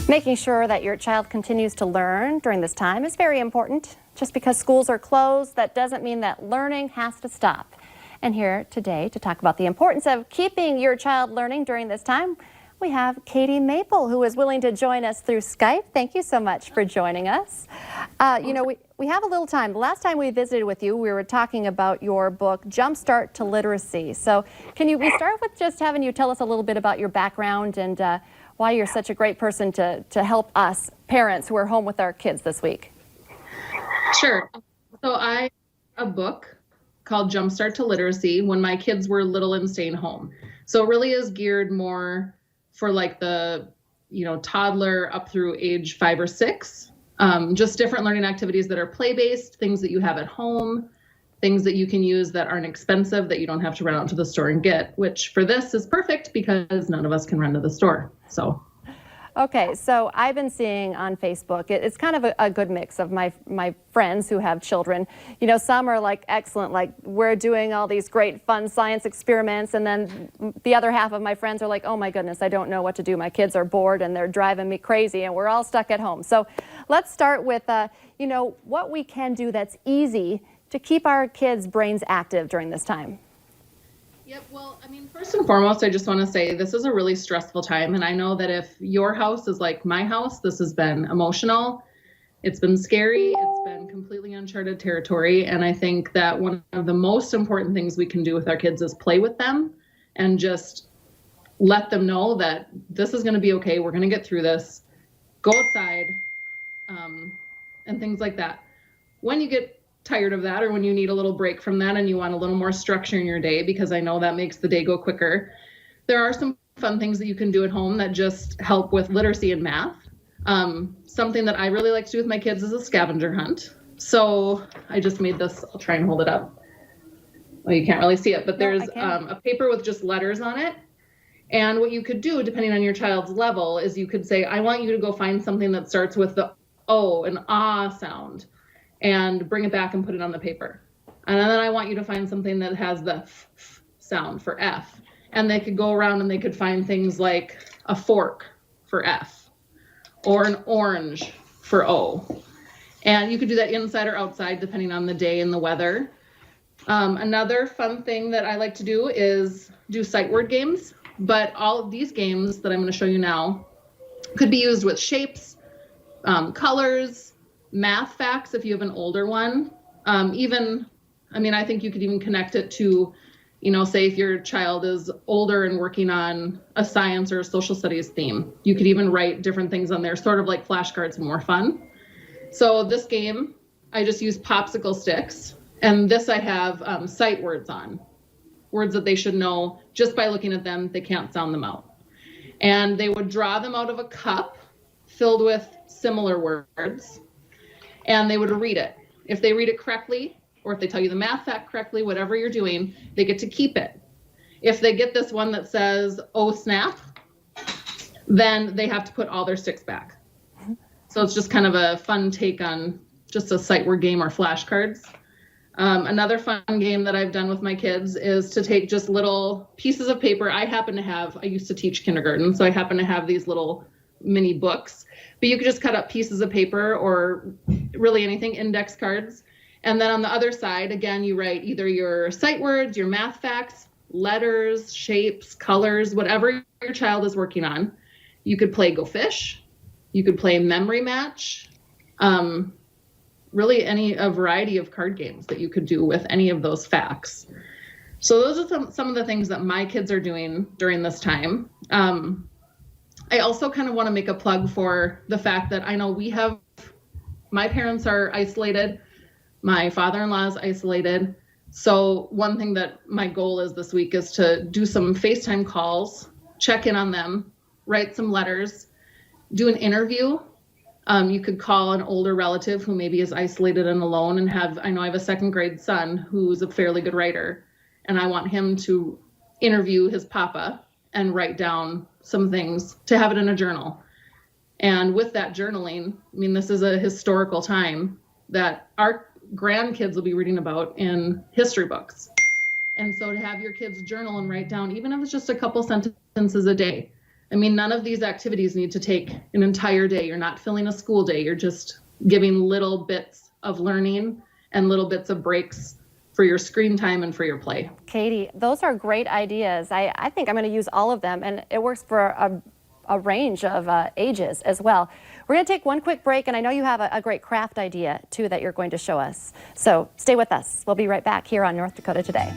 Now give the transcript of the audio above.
Making sure that your child continues to learn during this time is very important. Just because schools are closed, that doesn't mean that learning has to stop. And here today to talk about the importance of keeping your child learning during this time, we have Katie Maple, who is willing to join us through Skype. Thank you so much for joining us. We have a little time. The last time we visited with you, we were talking about your book, Jumpstart to Literacy. So we start with just having you tell us a little bit about your background and why you're such a great person to help us parents who are home with our kids this week. Sure. So I have a book called Jumpstart to Literacy when my kids were little and staying home. So it really is geared more for like the, toddler up through age 5 or 6. Just different learning activities that are play-based, things that you have at home, things that you can use that aren't expensive, that you don't have to run out to the store and get, which for this is perfect because none of us can run to the store. Okay, so I've been seeing on Facebook, it's kind of a good mix of my friends who have children. Some are like excellent, like we're doing all these great fun science experiments, and then the other half of my friends are like, oh my goodness, I don't know what to do. My kids are bored and they're driving me crazy and we're all stuck at home. So let's start with, what we can do that's easy to keep our kids' brains active during this time. Yep. Well, first and foremost, I just want to say this is a really stressful time. And I know that if your house is like my house, this has been emotional. It's been scary. It's been completely uncharted territory. And I think that one of the most important things we can do with our kids is play with them and just let them know that this is going to be okay. We're going to get through this. Go outside, and things like that. When you get tired of that, or when you need a little break from that and you want a little more structure in your day, because I know that makes the day go quicker, there are some fun things that you can do at home that just help with literacy and math. Something that I really like to do with my kids is a scavenger hunt. So I just made this. I'll try and hold it up. Well, you can't really see it, but there's a paper with just letters on it. And what you could do, depending on your child's level, is you could say, I want you to go find something that starts with the O, an ah sound, and bring it back and put it on the paper. And then I want you to find something that has the f sound for F. And they could go around and they could find things like a fork for F or an orange for O. And you could do that inside or outside depending on the day and the weather. Another fun thing that I like to do is do sight word games. But all of these games that I'm going to show you now could be used with shapes, colors, math facts if you have an older one. I think you could even connect it to, say if your child is older and working on a science or a social studies theme, you could even write different things on there, sort of like flashcards, more fun. So this game, I just use popsicle sticks, and this I have sight words on, words that they should know just by looking at them. They can't sound them out. And they would draw them out of a cup filled with similar words, and they would read it. If they read it correctly, or if they tell you the math fact correctly, whatever you're doing, they get to keep it. If they get this one that says, oh snap, then they have to put all their sticks back. So it's just kind of a fun take on just a sight word game or flashcards. Another fun game that I've done with my kids is to take just little pieces of paper. I used to teach kindergarten, so I happen to have these little mini books, but you could just cut up pieces of paper or really anything, index cards. And then on the other side, again, you write either your sight words, your math facts, letters, shapes, colors, whatever your child is working on. You could play Go Fish. You could play Memory Match. Really a variety of card games that you could do with any of those facts. So those are some of the things that my kids are doing during this time. I also kind of want to make a plug for the fact that I know my parents are isolated. My father-in-law is isolated. So one thing that my goal is this week is to do some FaceTime calls, check in on them, write some letters, do an interview. You could call an older relative who maybe is isolated and alone and I know I have a 2nd grade son who's a fairly good writer, and I want him to interview his papa and write down some things to have it in a journal. And with that journaling, this is a historical time that our grandkids will be reading about in history books. And so to have your kids journal and write down, even if it's just a couple sentences a day, I mean, none of these activities need to take an entire day. You're not filling a school day. You're just giving little bits of learning and little bits of breaks for your screen time and for your play. Katie, those are great ideas. I think I'm going to use all of them, and it works for a range of ages as well. We're going to take one quick break, and I know you have a great craft idea, too, that you're going to show us. So stay with us. We'll be right back here on North Dakota Today.